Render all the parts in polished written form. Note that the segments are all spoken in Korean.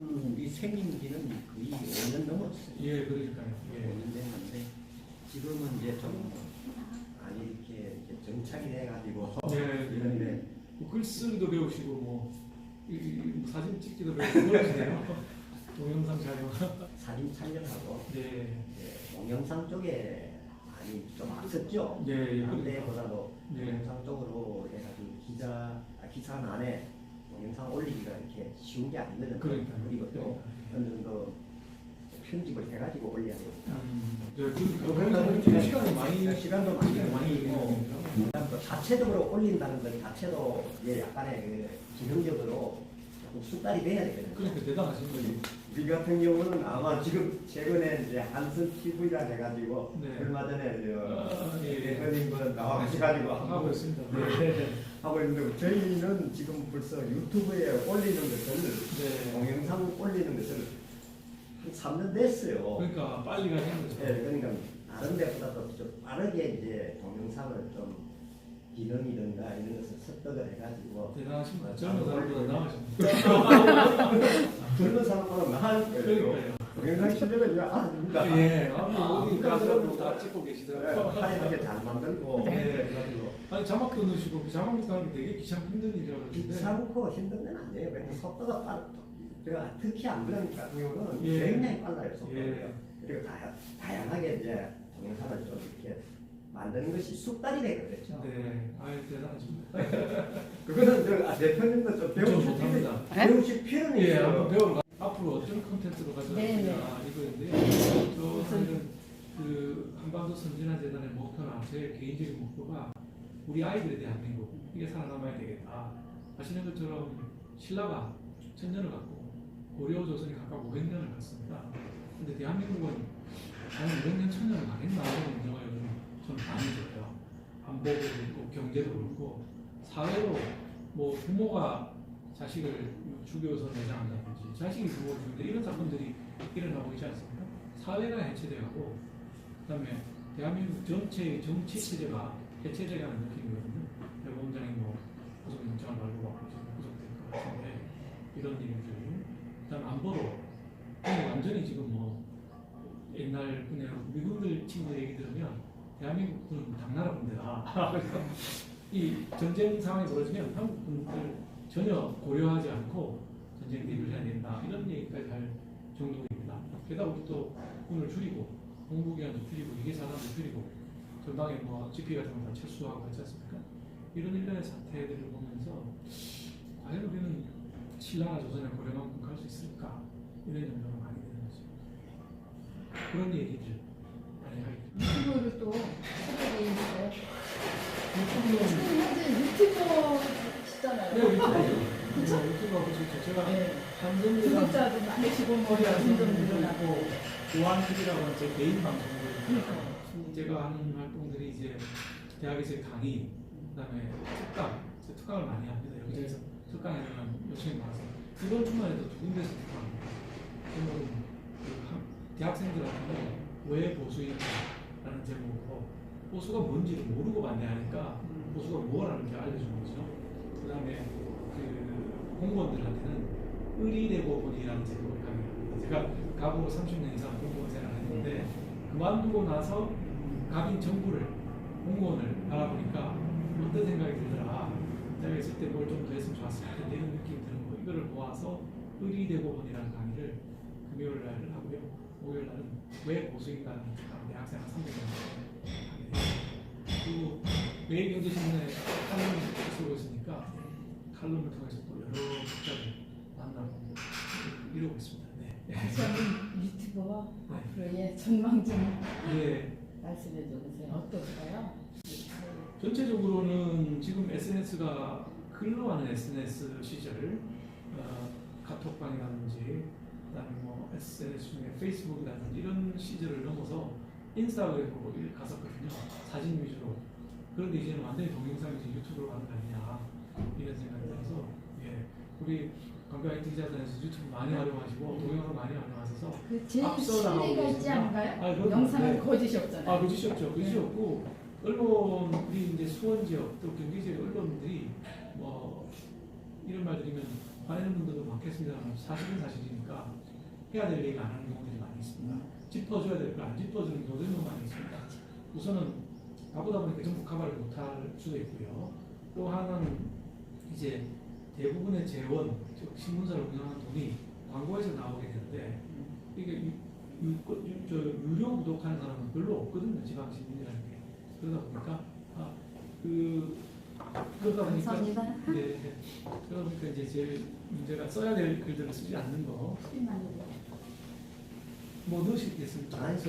우리 생긴 지는 거의 5년 넘었어요. 예, 그러니까요. 예. 5년 됐는데 지금은 이제 좀 많이 이렇게 정착이 돼가지고 네, 이런데 글 쓰기도 배우시고 사진 찍기도 배우시고 그러시네요. 동영상 촬영. 사진 촬영하고 네. 동영상 쪽에 많이 좀 앞섰죠. 예, 예. 한때보다도 네. 동영상 쪽으로 해가지고 기사 안에 동영상 올리기가 이렇게 쉬운 게 아니거든요. 그러니까요. 그리고 또 어느 정도 편집을 해가지고 올려야 되니까. 그러니까 시간이 많이 시간도 많이 걸리고 걸리고. 또 자체적으로 올린다는 것 자체도 이제 약간의 그 기능적으로 조금 숙달이 돼야 되거든요. 그러니까 대단하신 거죠. 우리 같은 경우는 아마 지금 최근에 이제 한선 TV라 해가지고 네. 얼마 전에 예. 대표님 분 나와가지고 하고 있습니다. 하고 있는데 저희는 지금 벌써 유튜브에 올리는 것을 네. 동영상 올리는 것을 한 3년 됐어요. 그러니까 빨리 가시는 거죠. 네, 그러니까 다른 데보다도 좀 빠르게 이제 동영상을 좀 기능이든가 이런 것을 습득을 해가지고 대단하십니다. 젊은 사람보다 나으십니다. 젊은 사람보다 나을 거예요. 그러니까요. 동영상 실력은 이제 아닙니다. 예, 여기까지 다 찍고 계시더라고요. 화려하게 잘 만들고 네. 그래가지고 아니 자막도 넣으시고 그 자막도 하는 게 되게 귀찮고 힘든 일이라고 그러는데. 귀찮고 힘든 건 아니에요. 근데 속도가 제가 특히 안 그러니까 같은 경우는 예. 굉장히 빨라요. 속도가. 예. 그리고 다양하게 이제 동영상을 좀 이렇게 만드는 것이 숙달이 되거든요. 네, 아유 대단하십니다. 그거는 대표님도 좀 못합니다. 배우실 필요는 예, 있어요. 한번 배우러 앞으로 어떤 콘텐츠로 가져가느냐 이거인데요. 저 사실은 그 한반도 선진화재단의 목표나 제 개인적인 목표가 우리 아이들에 대한 대한민국 이게 살아남아야 되겠다. 아시는 것처럼 신라가 천년을 갖고 고려 조선이 각각 500년을 갔습니다. 근데 대한민국은 과연 500년 천년을 가겠나 이런 문제가 요즘 좀 많이 들어요. 안보도 그렇고 경제도 그렇고 사회로 뭐 부모가 자식을 죽여서 매장한다든지 자식이 부모를 죽인다 이런 사건들이 일어나고 있지 않습니까? 사회가 해체되고 그다음에 대한민국 전체의 정치 체제가 해체되가는 느낌이거든요. 대법원장이 뭐 구속영장을 발부받고 구속될 것 같은데 이런 일들이 그다음 안보로 완전히 지금 뭐 옛날 그냥 미국들 친구 얘기 들으면 대한민국은 당나라 군대다. 그래서 이 전쟁 상황이 벌어지면 한국 군들 전혀 고려하지 않고 전쟁 대비를 해야 된다. 이런 얘기까지 할 정도입니다. 게다가 우리 또 군을 줄이고 공부기관도 줄이고 이계사단도 줄이고 전방에 뭐 GP 같은 거 다 철수하고 그렇지 않습니까? 이런 일련의 사태들을 보면서 과연 우리는 신라나 조선의 고려만큼 갈 수 있을까? 이런 염려가 많이 되는 거죠. 그런 얘기들 많이 하게 됩니다. 유튜브를 또 하게 있는데 유튜브는 지금 현재 유튜버시잖아요. 네, 유튜브하고 그렇죠. 제가 한정이랑 구독자도 많으시고 뭐 점점 늘어나고 교환TV라고 하는 제 개인 방송을 그러니까요. 제가 하는 활동들이 이제 대학에서의 강의, 그다음에 특강을 많이 합니다. 여기저기서 특강에 대한 요청이 많아서 이번 주만 해도 2군데서 특강합니다. 그러면 대학생들한테는 왜 보수인가라는 제목으로 보수가 뭔지를 모르고 반대하니까 보수가 뭐라는 게 알려주는 거죠. 그다음에 그 공무원들한테는 의리대법원이라는 제목을 강의합니다. 제가 가부로 30년 이상 공무원 생활을 했는데 그만두고 나서 각인 정부를 공무원을 바라보니까 어떤 생각이 들더라. 내가 있을 때 뭘 좀 더 했으면 좋았을 텐데 이런 느낌이 드는 거. 이거를 모아서 의리대법원이라는 강의를 금요일 날 하고요. 목요일 날은 왜 보수인가는 대학생 한 300명 하게 됩니다. 그리고 매일경제신문에 칼럼을 쓰고 있으니까 칼럼을 통해서 또 여러 독자를 만나고 이러고 있습니다. 네. 다시 한번 유튜버와 네. 앞으로의 전망 좀 예. 말씀해 주세요. 어떨까요? 전체적으로는 지금 SNS가 글로 하는 SNS 시절, 카톡방이라든지, 그다음에 뭐 SNS 중에 페이스북이라든지 이런 시절을 넘어서 인스타그램으로 갔었거든요. 사진 위주로. 그런데 이제는 완전히 동영상이 유튜브로 가는 거 아니냐 이런 생각이 들어서 예, 우리 관광 기자단에서 유튜브 많이 활용하시고 동영상 많이 활용하셔서 그 제일 앞서 나가고 신뢰가 있지 계시구나. 않은가요? 그럼요. 영상은 네. 거짓이 없잖아요. 거짓이 없죠. 거짓이 없고 언론이 이제 수원 지역 또 경기 지역 언론들이 뭐 이런 말 드리면 많은 분들도 많겠습니다만 사실은 사실이니까 해야 될 얘기가 안 하는 경우들이 많이 있습니다. 짚어줘야 될 걸 안 짚어주는 경우들도 많이 있습니다. 우선은 바쁘다 보니까 전부 커버를 못할 수도 있고요. 또 하나는 이제 대부분의 재원, 즉 신문사를 운영하는 돈이 광고에서 나오게 되는데 이게 유료 구독하는 사람은 별로 없거든요. 지방신문이라는 게. 그러다 보니까 그러다 보니까 감사합니다. 네, 그러다 보니까 이제 제일 문제가 써야 될 글들을 쓰지 않는 거. 뭐 넣으시겠습니까? 아니,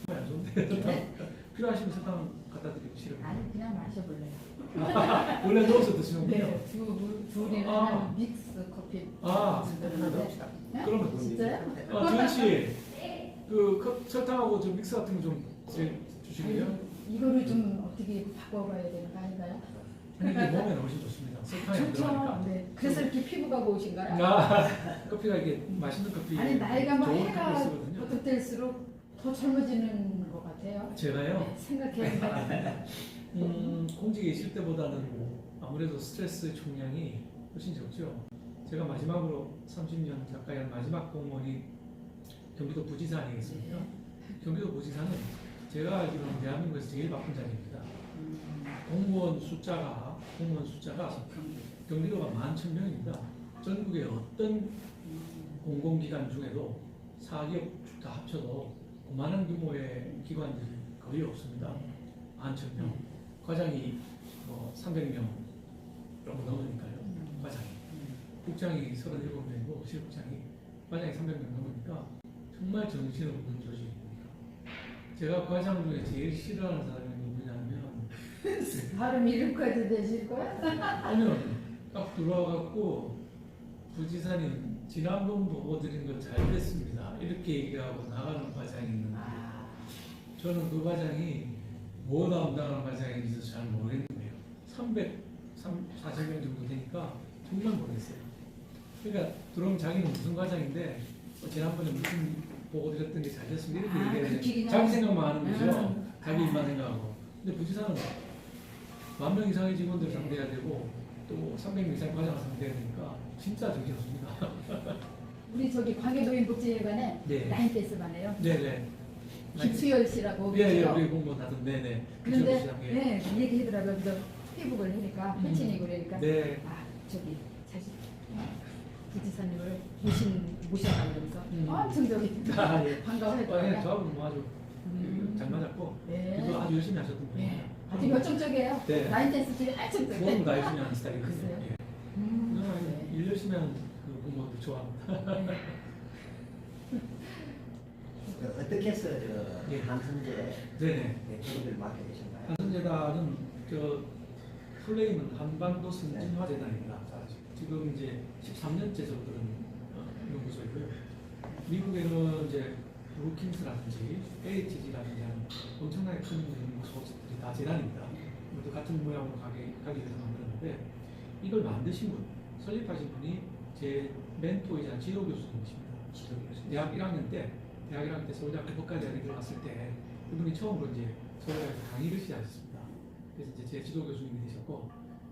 안 좋은데. 네? 필요하시면 설탕 갖다 드리고 싫어요. 아니 그냥 마셔볼래요. 원래 넣어서 드시는군요. 네, 둘이는 아. 믹스 커피. 그러면 네? 진짜요? 주현 씨, 설탕하고 좀 믹스 같은 거 좀 주시게요? 이거를 좀 어떻게 바꿔봐야 되는 거 아닌가요? 아니, 이게 몸에 훨씬 좋습니다. 설탕이 안 들어가니까. 좋죠. 네. 그래서 이렇게 피부가 고우신가요? 커피가 이게 맛있는 커피. 아니 나이가 막 좋은 해가 커피 쓰거든요. 거듭될수록 더 젊어지는 것 같아요. 제가요. 네, 생각해보면 공직에 있을 때보다는 아무래도 스트레스 총량이 훨씬 적죠. 제가 마지막으로 30년 가까이 한 마지막 공무원이 경기도 부지사 아니겠습니까? 경기도 부지사는 제가 알기로는 대한민국에서 제일 바쁜 자리입니다. 공무원 숫자가 경기도가 11,000명입니다. 전국의 어떤 공공기관 중에도 4기업 다 합쳐도 그만한 규모의 기관들이 거의 없습니다. 11,000명. 과장이 뭐 300명 조금 넘으니까요. 과장이. 국장이 37명이고 실국장이 과장이 300명 넘으니까 정말 정신없는 조직입니다. 제가 과장 중에 제일 싫어하는 사람이 누구냐면 발음 이름까지 되실 거야? 아니요. 딱 들어와갖고 부지사님 지난번 보고 드린 거 잘 됐습니다. 이렇게 얘기하고 나가는 과장이 있는데 저는 그 과장이 뭐 담당하는 과장인지 잘 모르겠는 거예요. 340명 정도 되니까 정말 모르겠어요. 그러니까 들어오면 자기는 무슨 과장인데 지난번에 무슨 보고 드렸던 게 잘 됐습니다. 이렇게 얘기해요. 자기 생각만 하는 거죠. 자기 입만 생각하고. 근데 부지사는 10,000명 이상의 직원들 상대해야 되고 또 300명 이상의 과장을 상대해야 되니까 진짜 정신없습니다. 우리 저기 광해노인복지회관에 네. 라인댄스반이에요. 네네. 김수열 씨라고 예, 예, 계세요. 우리 공무원 다들 네네. 그런데 예. 네, 얘기하더라고요. 그래서 페이북을 하니까 패친이고 그러니까 네. 아 저기 사실 부지사님을 모셔가면서 엄청 저기 아, 예. 반가워했더라고요. 저하고 뭐 아주 잘 맞았고 네. 이거 아주 열심히 하셨던 분이에요. 네. 아주 열정적이에요. 네. 라인댄스 중에 열정적이에요. 모두 다 열심히 하는 스타일이거든요. 글쎄요. 예. 네. 일 열심히 하는 그 공무원들 좋아합니다. 어떻게 해서 예. 한선재 네네. 대표를 맡게 되셨나요? 한선재단은 플레임은 한반도 선진화 재단입니다. 지금 이제 13년째 접어드는 연구소이고요. 미국에는 이제 루킹스라든지 LHG라든지 하는 엄청나게 큰 연구소들이 다 재단입니다. 우리도 같은 모양으로 가기 위해서 만들었는데 이걸 만드신 분, 설립하신 분이 제 멘토이자 지도 교수님이십니다. 대학 1학년 때 서울대학교 법과대학에 들어갔을 때 그분이 처음으로 이제 서울대학에서 강의를 시작하셨습니다. 그래서 이제 제 지도 교수님이 되셨고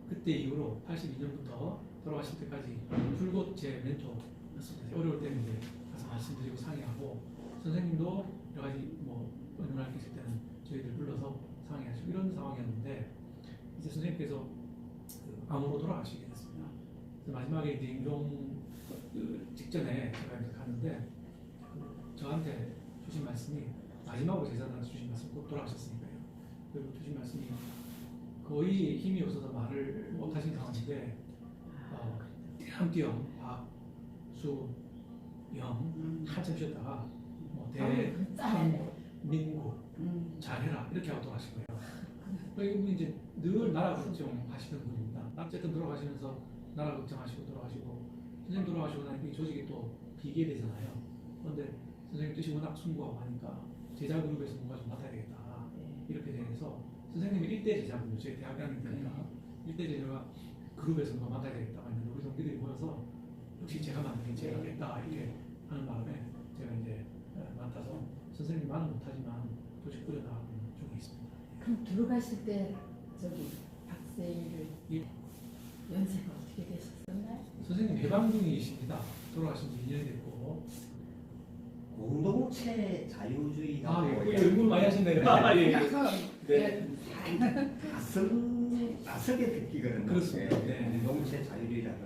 그때 이후로 82년부터 돌아가실 때까지 줄곧 제 멘토였습니다. 어려울 때는 이제 가서 말씀드리고 상의하고 선생님도 여러 가지 뭐 연구할 게 있을 때는 저희들 불러서 상의하시고 이런 상황이었는데 이제 선생님께서 암으로 돌아가시게 됐습니다. 그래서 마지막에 이제 임종 직전에 제가 이제 갔는데 저한테 주신 말씀이 마지막으로 제자들한테 주신 말씀 꼭 돌아가셨으니까요. 그리고 주신 말씀이 거의 힘이 없어서 말을 못하신 상황인데 띄엄띄엄 박, 수, 영 한참 쉬었다가 대한민국 잘해라 이렇게 하고 돌아가신 거예요. 이분이 이제 늘 나라 걱정하시는 분입니다. 어쨌든 돌아가시면서 나라 걱정하시고 돌아가시고 선생님 돌아가시고 나니까 이 조직이 또 비게 되잖아요. 그런데 선생님 뜻이 워낙 숭고하고 하니까 제자 그룹에서 뭔가 좀 맡아야 되겠다 이렇게 돼서 선생님이 1대 제자군요. 저희 대학 다닐 때니까 1대 제자가 그룹에서 뭔가 맡아야 되겠다 했는데 우리 동기들이 모여서 역시 제가 맡는 게 제일 낫겠다 이렇게 하는 마음에 제가 이제 맡아서 선생님만은 못하지만 조직 꾸려나가는 중에 있습니다. 그럼 들어가실 때 저기 박세일을 예. 연세가 어떻게 되셨어요? 선생님 해방중이십니다. 돌아가신 지 2년이 됐고. 공동체 자유주의라고 아, 예, 연구를 많이 하신네요. 아, 예, 예. 네. 낯설게 듣기거든요. 그렇습니다. 네. 공동체 자유주의라는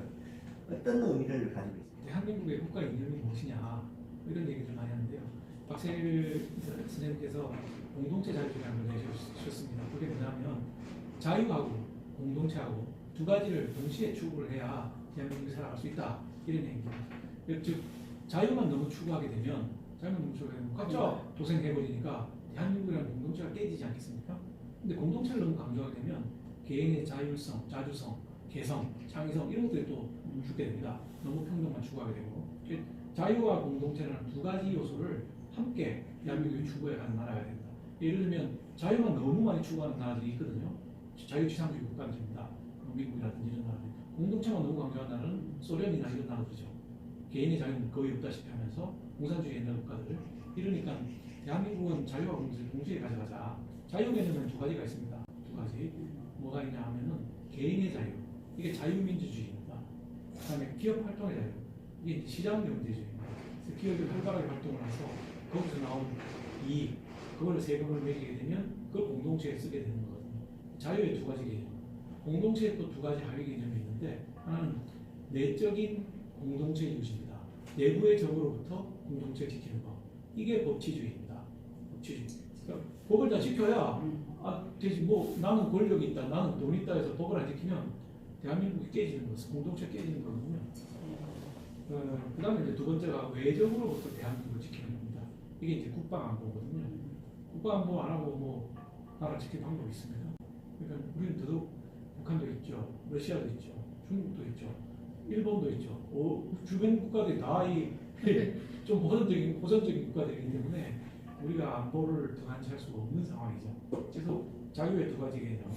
어떤 의미를 가지고 있습니다. 대한민국의 국가 이념이 무엇이냐 이런 얘기를 많이 하는데요. 박세일 선생님께서 공동체 자유주의라는 걸 내주셨습니다. 그게 뭐냐면 자유하고 공동체하고 두 가지를 동시에 추구를 해야 대한민국이 살아갈 수 있다 이런 얘기입니다. 즉 자유만 너무 추구하게 되면 각자 도생해버리니까 대한민국이라는 공동체가 깨지지 않겠습니까? 근데 공동체를 너무 강조하게 되면 개인의 자율성, 자주성, 개성, 창의성 이런 것들이 또 죽게 됩니다. 너무 평등만 추구하게 되고 자유와 공동체라는 두 가지 요소를 함께 대한민국이 추구해 가는 나라가 됩니다. 예를 들면 자유만 너무 많이 추구하는 나라들이 있거든요. 자유지상주의 국가들입니다. 미국이라든지 이런 나라들. 공동체만 너무 강조하는 나라는 소련이나 이런 나라들이죠. 개인의 자유는 거의 없다시피 하면서 공산주의에 있는 국가들. 이러니까 대한민국은 자유와 공동체를 동시에 가져가자. 자유 개념은 두 가지가 있습니다. 두 가지. 뭐가 있냐 하면은 개인의 자유. 이게 자유민주주의입니다. 그 다음에 기업 활동의 자유. 이게 시장 경제주의입니다. 그래서 기업이 활발하게 활동을 해서 거기서 나온 이익, 그걸 세금을 매기게 되면 그걸 공동체에 쓰게 되는 거거든요. 자유의 두 가지 개념. 공동체에 또 두 가지 하위 개념이 있는데 하나는 내적인 공동체 유지입니다. 내부의 적으로부터 공동체를 지키는 것. 이게 법치주의입니다. 법치주의. 그러니까 법을 다 지켜야 되지 뭐 나는 권력이 있다, 나는 돈이 있다 해서 법을 안 지키면 대한민국이 깨지는 것은 공동체가 깨지는 거거든요. 그 다음에 이제 두 번째가 외적으로부터 대한민국을 지키는 겁니다. 이게 이제 국방안보거든요. 국방안보 안 하고 뭐 나라 지킬 방법이 있습니까? 그러니까 우리는 더더욱 북한도 있죠, 러시아도 있죠, 중국도 있죠, 일본도 있죠. 주변 국가들이 다 좀 호전적인 국가들이기 때문에 우리가 안보를 등한시할 수가 없는 상황이죠. 그래서 자유의 두 가지 개념,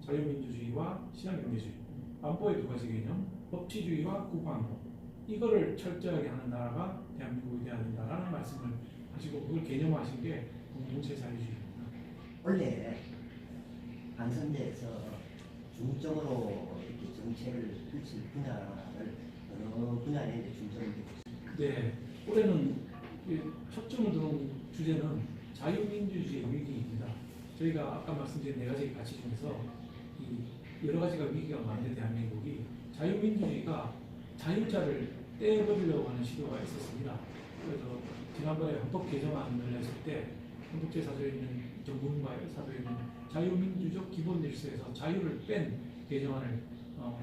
자유민주주의와 시장경제주의, 안보의 두 가지 개념, 법치주의와 국방안보. 이거를 철저하게 하는 나라가 대한민국이 되어야 된다라는 말씀을 하시고 그걸 개념화하신 게 공동체 자유주의입니다. 원래 한선대에서 중점으로 이렇게 정책을 펼칠 분야를 어느 분야에 이제 중점을 두고 있습니다. 네, 올해는 초점을 두는 주제는 자유민주주의 위기입니다. 저희가 아까 말씀드린 네 가지 가치 중에서 이 여러 가지가 위기가 많은데 대한민국이 자유민주주의가 자유자를 떼버리려고 하는 시도가 있었습니다. 그래서 지난번에 헌법 개정안을 했을 때 헌법재사조에 있는 정부문과의 사조에 있는 자유민주적 기본질서에서 자유를 뺀 개정안을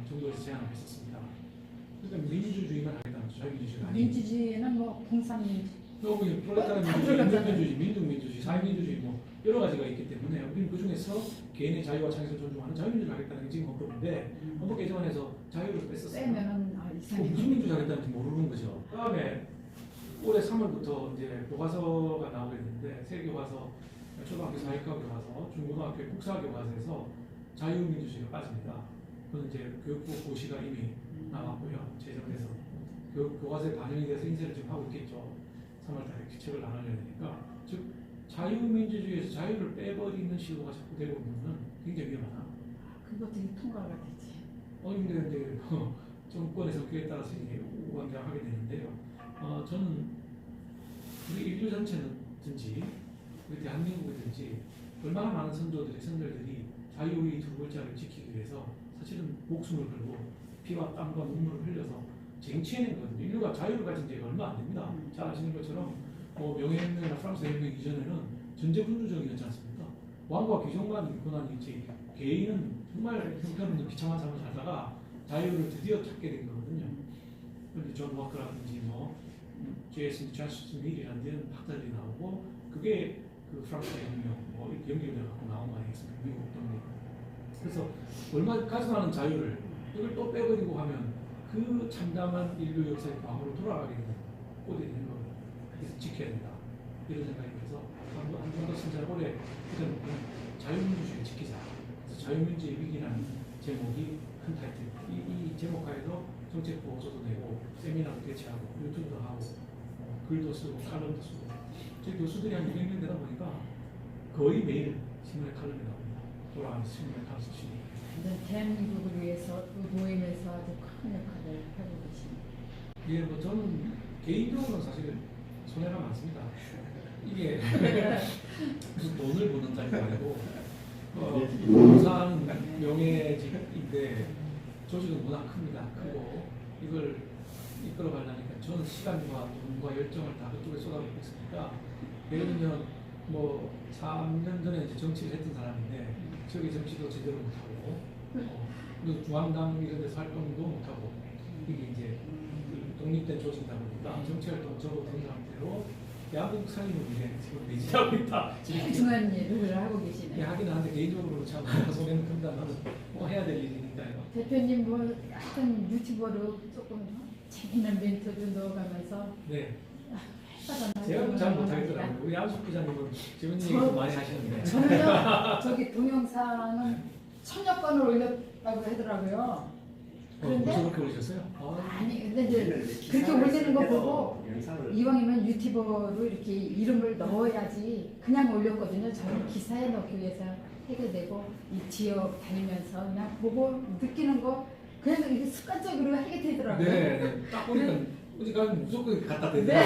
정부에서 제안을 했었습니다. 그러니까 민주주의만 하겠다는 거죠. 자유민주주의가 아니고. 민주주의는 뭐 공산민주. 여기 프롤레타리아 민주주의, 인민주의, 민족민주주의, 사회민주주의 뭐 여러 가지가 있기 때문에 우리는 그 중에서 개인의 자유와 창의성을 존중하는 자유민주를 하겠다는 게 지금 헌법인데 헌법 개정안에서 자유를 뺐었어요. 빼면은 무슨 민주주의 하겠다는지 모르는 거죠. 그다음에 올해 3월부터 이제 교과서가 나오게 되는데 새 교과서, 초등학교 사회과 교과서, 중고등학교 국사 교과서에서 자유민주주의가 빠집니다. 그건 이제 교육부 고시가 이미 나왔고요. 제정돼서 교과서에 반영이 돼서 인쇄를 지금 하고 있겠죠. 3월달에 규칙을 나눠야 되니까. 즉 자유민주주의에서 자유를 빼버리는 시도가 자꾸 되고 있는 굉장히 위험하다. 그것들이 통과가 되지. 근데 이제 정권의 성격에 따라서 이제 우왕좌왕하게 되는데요. 저는 우리 인류 전체든지 우리 대한민국이든지 얼마나 많은 선조들이 자유의 두 글자를 지키기 위해서 사실은 목숨을 걸고 피와 땀과 눈물을 흘려서 쟁취해낸 거거든요. 인류가 자유를 가진 지가 얼마 안 됩니다. 잘 아시는 것처럼 명예혁명이나 프랑스 혁명 이전에는 전제군주정이었지 않습니까? 왕과 귀족만 권한이 있지 개인은 정말 형편없는 비참한 삶을 살다가 자유를 드디어 찾게 된 거거든요. 그런데 존 워커라든지 제이슨 존스 밀이라는 학자들이 나오고 그게 그 프랑스 혁명 이렇게 연결돼 갖고 나온 거 아니겠습니까? 미국 동네. 그래서 얼마 가져가는 자유를 이걸 또 빼버리고 하면 그 참담한 인류 역사의 과거로 돌아가게 되는 꼴이 되는 거예요. 그래서 지켜야 된다. 이런 생각이 들어서 한번더 진짜 올해 그때는 자유민주주의 지키자. 그래서 자유민주주의 위기라는 제목이 큰 타이틀. 이 제목 하에서 정책 보고서도 내고 세미나도 개최하고 유튜브도 하고 글도 쓰고 칼럼도 쓰고 저희 교수들이 한 200명 되다 보니까 거의 매일 신문에 칼럼이 나옵니다. 돌아가면서 신문에 칼럼 쓰시니 대한민국을 위해서 그 모임에서 아주 큰 역할을 하고 계십니다. 예, 뭐 저는 개인적으로는 사실 손해가 많습니다. 이게 무슨 돈을 버는 자리가 아니고 부산 명예직인데 조직은 워낙 큽니다. 크고 이걸 이끌어가려니까 저는 시간과 돈과 열정을 다 그쪽에 쏟아붓고 있으니까 예를 들면 뭐 3년 전에 이제 정치를 했던 사람인데 저기 정치도 제대로 못하고 그리고 중앙당 이런 데서 활동도 못하고 이게 이제 독립된 조직이다 보니까 정치활동 접어든 상태로 대한민국 살림을 위해 지금 매진하고 있다. 중요한 일을 하고 계시네요. 하긴 하는데 개인적으로 참 손해는 큽니다만 뭐 해야 될 일이니까요. 대표님 뭐 하여튼 유튜버로 조금 재미있는 멘트도 넣어가면서 네. 했다가 제가 잘 못하겠더라고요. 우리 안숙 기자님은 재밌는 얘기 좀 많이 하시는데. 저는요 저기 동영상은 1000여 건을 올렸다고 하더라고요. 그런데 벌써 그렇게 올리셨어요? 아니 근데 이제 그렇게 올리는 거 보고 이왕이면 유튜버로 이렇게 이름을 넣어야지 그냥 올렸거든요. 저는 기사에 넣기 위해서 해결되고 이 지역 다니면서 그냥 보고 느끼는 거 그냥 이렇게 습관적으로 하게 되더라고요. 네. 딱 보니까 어디 가면 무조건 갖다 대요. 네.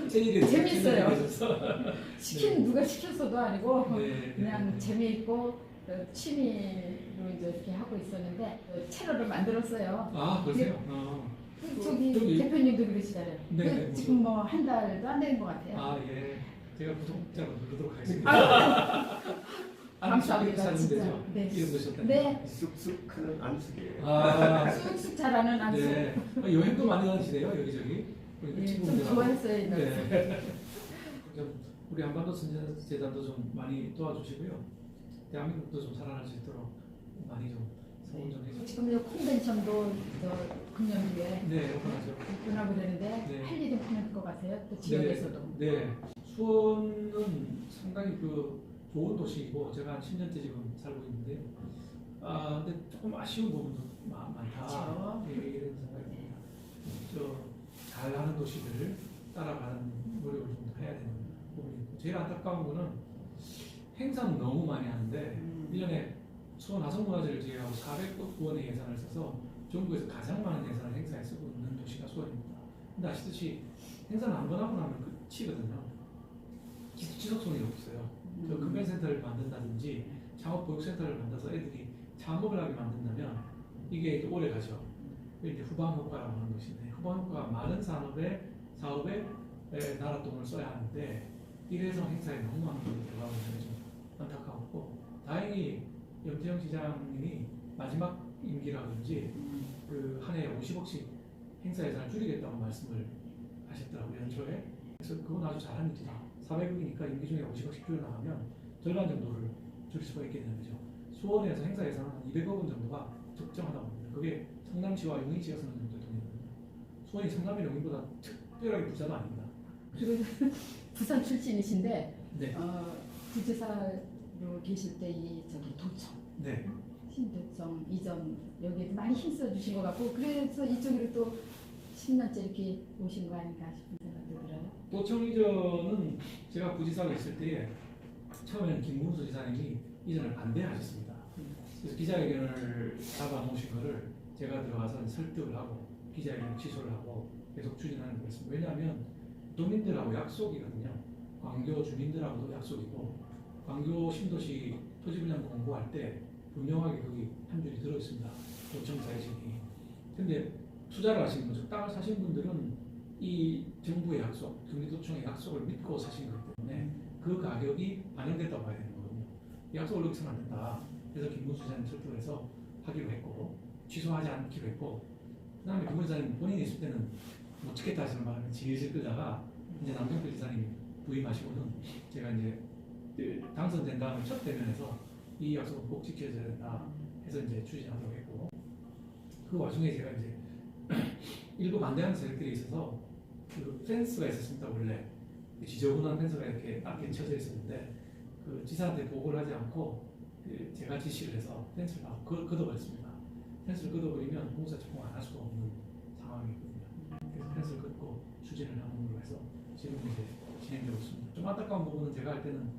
제 일이 재밌어요. 네. 누가 시켰어도 아니고 네. 그냥 재미있고 취미로 이제 이렇게 하고 있었는데 채널을 만들었어요. 아, 그러세요? 저기 대표님도 그러시잖아요. 네. 지금 뭐 한 달도 안 되는 것 같아요. 아, 예. 제가 구독자로 누르도록 하겠습니다. 감사합니다. 진짜. 네. 이름 넣으셨다니. 네. 쑥쑥 크는 안숙이에요. 아, 쑥쑥 자라는 안수. 네. 여행도 많이 다니시네요, 여기저기. 예, 좀 좋아했어요. 네. 좀 우리 한반도 선진재단도 좀 많이 도와주시고요. 대한민국도 좀 살아날 수 있도록 많이 좀 성원 좀 해주시고. 지금 요 컨벤션도 금년 뒤에 네, 오픈하죠. 오픈하고 되는데 네. 할 일이 많을 것 같아요. 또 지역에서도. 네. 수원은 상당히 그 좋은 도시이고 제가 한 10년째 지금 살고 있는데요. 아, 근데 조금 아쉬운 부분도 많다. 그렇죠. 이런 생각이 듭니다. 잘하는 도시들을 따라가는 노력을 좀 해야 되는 부분이 있고 제일 안타까운 거는 행사는 너무 많이 하는데 1년에 수원 화성문화재를 제외하고 400억 원의 예산을 써서 전국에서 가장 많은 예산을 행사에 쓰고 있는 도시가 수원입니다. 근데 아시듯이 행사는 한 번 하고 나면 끝이거든요. 지속성이 없어요. 저 컨벤센터를 만든다든지 창업보육센터를 만들어서 애들이 창업을 하게 만든다면 이게 오래 가죠. 이제 후방 효과라고 하는 것인데 후방 효과가 많은 사업에 나라 돈을 써야 하는데 이래서 행사에 너무 많은 돈이 들어가고 있는 게 좀 안타까웠고 다행히 염태영 시장님이 마지막 임기라든지 그 한 해에 50억씩 행사 예산을 줄이겠다고 말씀을 하셨더라고요, 연초에. 그래서 그건 아주 잘한 일이다. 400억이니까 임기 중에 50억씩 줄여나가면 절반 정도를 줄일 수가 있게 되는 거죠. 수원에서 행사 예산은 한 200억 원 정도가 적정하다고 봅니다. 그게 성남시와 용인시가 쓰는 정도의 돈이거든요. 수원이 성남이나 용인보다 특별하게 부자도 아닙니다. 그리고 부산 출신이신데 네. 부지사로 계실 때 이 저기 도청, 네. 신도청 이전 여기에 많이 힘써 주신 것 같고 그래서 이쪽으로 또 10년째 이렇게 오신 거 아닌가 싶은 생각도 들어요. 도청 이전은 제가 부지사로 있을 때에 처음에는 김문수 지사님이 이전을 반대하셨습니다. 그래서 기자회견을 잡아놓으신 거를 제가 들어가서 설득을 하고 기자회견 취소를 하고 계속 추진하는 거였습니다. 왜냐하면 도민들하고 약속이거든요. 광교 주민들하고도 약속이고 광교 신도시 토지분양 공고할 때 분명하게 거기 한 줄이 들어있습니다. 도청사의 책이. 근데 투자를 하신 분들, 땅을 사신 분들은 이 정부의 약속, 경기도청의 약속을 믿고 사신 거기 때문에 그 가격이 반영됐다고 봐야 되는 거거든요. 약속을 어기서는 안 된다. 그래서 김문수 지사님 설득을 해서 하기로 했고 취소하지 않기로 했고 그 다음에 김문수 지사님 본인이 있을 때는 못 찍겠다 하시는 바람에 질질 끌다가 이제 남경필 지사님 부임하시고는 제가 이제 당선된 다음에 첫 대면에서 이 약속은 꼭 지켜줘야 된다 해서 이제 추진하도록 했고 그 와중에 제가 이제 일부 반대하는 세력들이 있어서 그 펜스가 있었습니다. 원래 지저분한 펜스가 이렇게 낮게 쳐져 있었는데 그 지사한테 보고를 하지 않고 제가 지시를 해서 펜스를 걷어버렸습니다. 펜스를 걷어버리면 공사 착공 안 할 수가 없는 상황이거든요. 그래서 펜스를 걷고 추진을 하는 걸로 해서 지금 이제 진행되고 있습니다. 좀 안타까운 부분은 제가 할 때는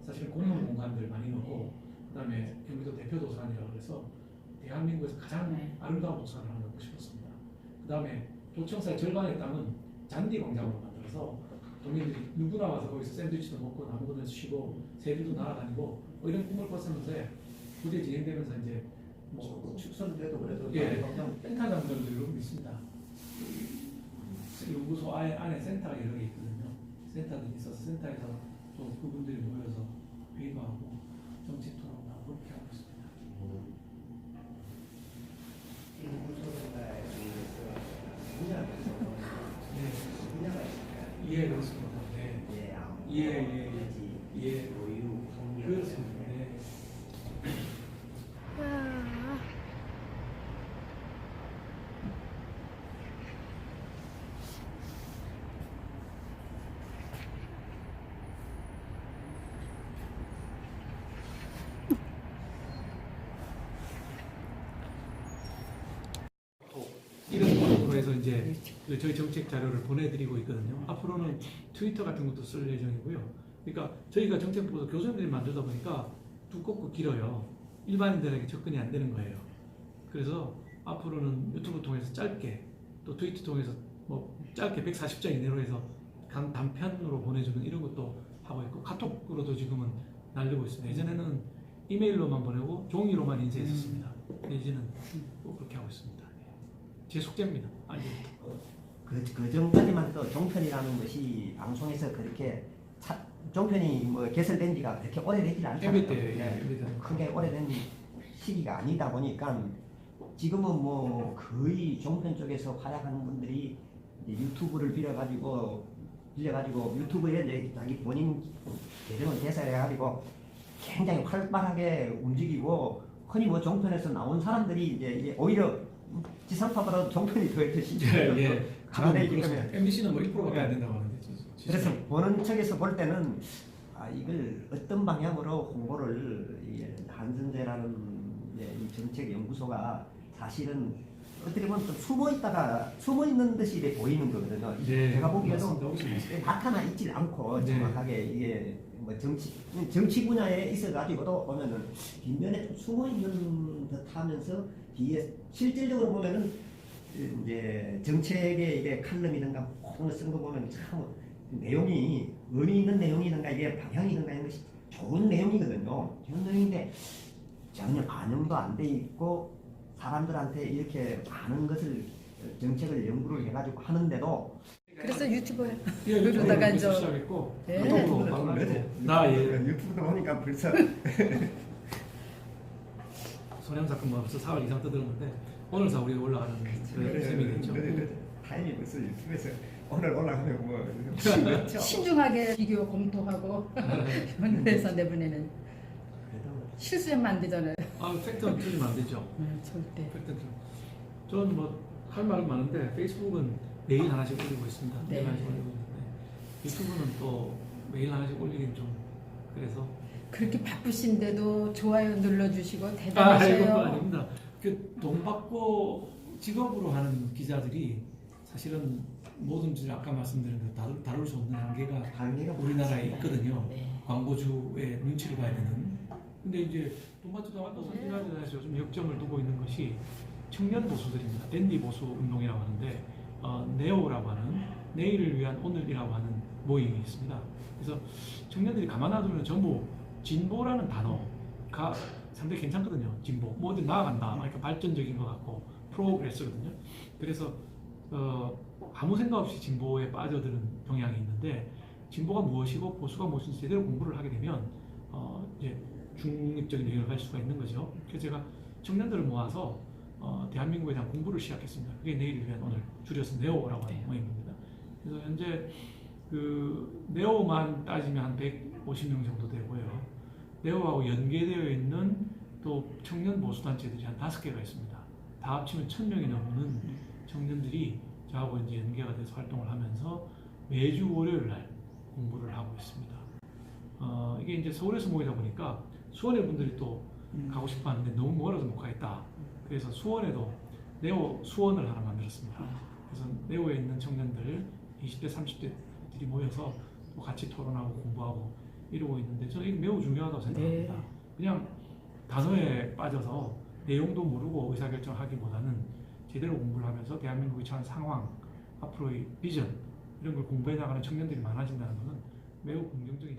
사실 공용 공간들 많이 넣고 그다음에 경기도 대표 도서관이라고 그래서 대한민국에서 가장 네. 아름다운 도서관을 하나 넣고 싶었습니다. 그다음에 도청사의 절반의 땅은 잔디 광장으로 만들어서 동료들이 누구나 와서 거기서 샌드위치도 먹고 나무도 쉬고 새들도 날아다니고 뭐 이런 꿈을 꿨었는데 그게 진행되면서 이제 뭐 축소인데도 그래도 예, 센터장들도 여러 분 있습니다. 연구소 안에 센터가 여러 개 있거든요. 센터들이 있어서 센터에서 또 그분들이 모여서 회의도 하고 정책 토론도 하고 그렇게 하고 있습니다. 네, 예, 그렇습니다. 네, 예, 그렇습니다. 네. 이런 방법으로 해서 이제 그 저희 정책 자료를 보내드리고 있거든요. 앞으로는 트위터 같은 것도 쓸 예정이고요. 그러니까 저희가 정책부에서 교수님들이 만들다 보니까 두껍고 길어요. 일반인들에게 접근이 안 되는 거예요. 그래서 앞으로는 유튜브 통해서 짧게 또 트위터 통해서 뭐 짧게 140자 이내로 해서 단편으로 보내주는 이런 것도 하고 있고 카톡으로도 지금은 날리고 있습니다. 예전에는 이메일로만 보내고 종이로만 인쇄했었습니다. 근데 이제는 또 그렇게 하고 있습니다. 제 숙제입니다. 그 전까지만 또 종편이라는 것이 방송에서 그렇게 종편이 뭐 개설된 지가 그렇게 오래되지 않잖아요. 크게 오래된 시기가 아니다 보니까 지금은 뭐 거의 종편 쪽에서 활약하는 분들이 이제 유튜브를 빌려가지고 유튜브에 이제 자기 본인 계정을 개설해가지고 굉장히 활발하게 움직이고 흔히 뭐 종편에서 나온 사람들이 이제 오히려 지상파보다 종편이 더 신뢰해요. 예. 가만히 있으면 MBC는 뭐 1%밖에 안 된다고 하는데. 그래서 보는 척에서 볼 때는 이걸 어떤 방향으로 홍보를 한선재라는 이 정책 연구소가 사실은 어떻게 보면 좀 숨어 있는 듯이 이렇게 보이는 거거든요. 네, 제가 보기에도 맞습니다. 나타나 있질 않고 네. 정확하게 이게 뭐 정치 분야에 있어가지고도 보면은 뒷면에 좀 숨어 있는 듯하면서 뒤에 실질적으로 보면은 이제 정책의 이게 칼럼이든가 콩을 쓴 거 보면 참 내용이 의미 있는 내용이든가 이게 방향이든가 이런 것이 좋은 내용이거든요. 좋은 내용인데 전혀 반영도 안 돼 있고 사람들한테 이렇게 많은 것을 정책을 연구를 해가지고 하는데도 그래서 유튜브에 예, 그러다가 이제 시작했고 네. 유튜브도 보니까 벌써 소년 사건 뭐 벌써 4월 이상 떠들었는데 오늘 4월에 올라가는 셈이 됐죠. 다행히 벌써 유튜브에서 오늘 올라가면 뭐 신중하게 비교 공토하고 그래서 내보내는 실수하면 안 되잖아요. 팩트는 틀리면 안 되죠. 절대. 팩트는 저는 뭐 할 말은 많은데 페이스북은 매일 하나씩 올리고 있습니다. 네. 매일 하나씩 올리고 있는데 유튜브는 또 매일 하나씩 올리긴 좀 그래서 그렇게 바쁘신데도 좋아요 눌러주시고 이건 대단하셔요. 아닙니다. 그 돈 받고 직업으로 하는 기자들이 사실은 모든 줄 아까 말씀드린 그 다룰 수 없는 한계가 우리나라에 있거든요. 네. 광고주의 눈치를 봐야 되는. 근데 이제 돈 받지도 않고 우리나라에서 요즘 역점을 두고 있는 것이 청년 보수들입니다. 댄디 보수 운동이라고 하는데 네오라고 하는 내일을 위한 오늘이라고 하는 모임이 있습니다. 그래서 청년들이 가만 놔두면 전부 진보라는 단어가 상당히 괜찮거든요. 진보, 뭐 어디 나아간다, 그러니까 발전적인 것 같고 프로그레스거든요. 그래서 아무 생각 없이 진보에 빠져드는 경향이 있는데 진보가 무엇이고 보수가 무엇인지 제대로 공부를 하게 되면 이제 중립적인 의견을 가질 수가 있는 거죠. 그래서 제가 청년들을 모아서 대한민국에 대한 공부를 시작했습니다. 그게 내일을 위한 오늘, 줄여서 네오라고 하는 모임입니다. 그래서 현재 그 네오만 따지면 한 150명 정도 되고요. 네오하고 연계되어 있는 또 청년 보수단체들이 한 5개가 있습니다. 다 합치면 1000명이 넘는 청년들이 저하고 이제 연계가 돼서 활동을 하면서 매주 월요일 날 공부를 하고 있습니다. 이게 이제 서울에서 모이다 보니까 수원의 분들이 또 가고 싶어 하는데 너무 멀어서 못 가겠다. 그래서 수원에도 네오 수원을 하나 만들었습니다. 그래서 네오에 있는 청년들 20대 30대들이 모여서 또 같이 토론하고 공부하고 이러고 있는데 저는 이게 매우 중요하다고 생각합니다. 그냥 단어에 빠져서 내용도 모르고 의사결정하기보다는 제대로 공부를 하면서 대한민국이 처한 상황, 앞으로의 비전 이런 걸 공부해 나가는 청년들이 많아진다는 것은 매우 긍정적인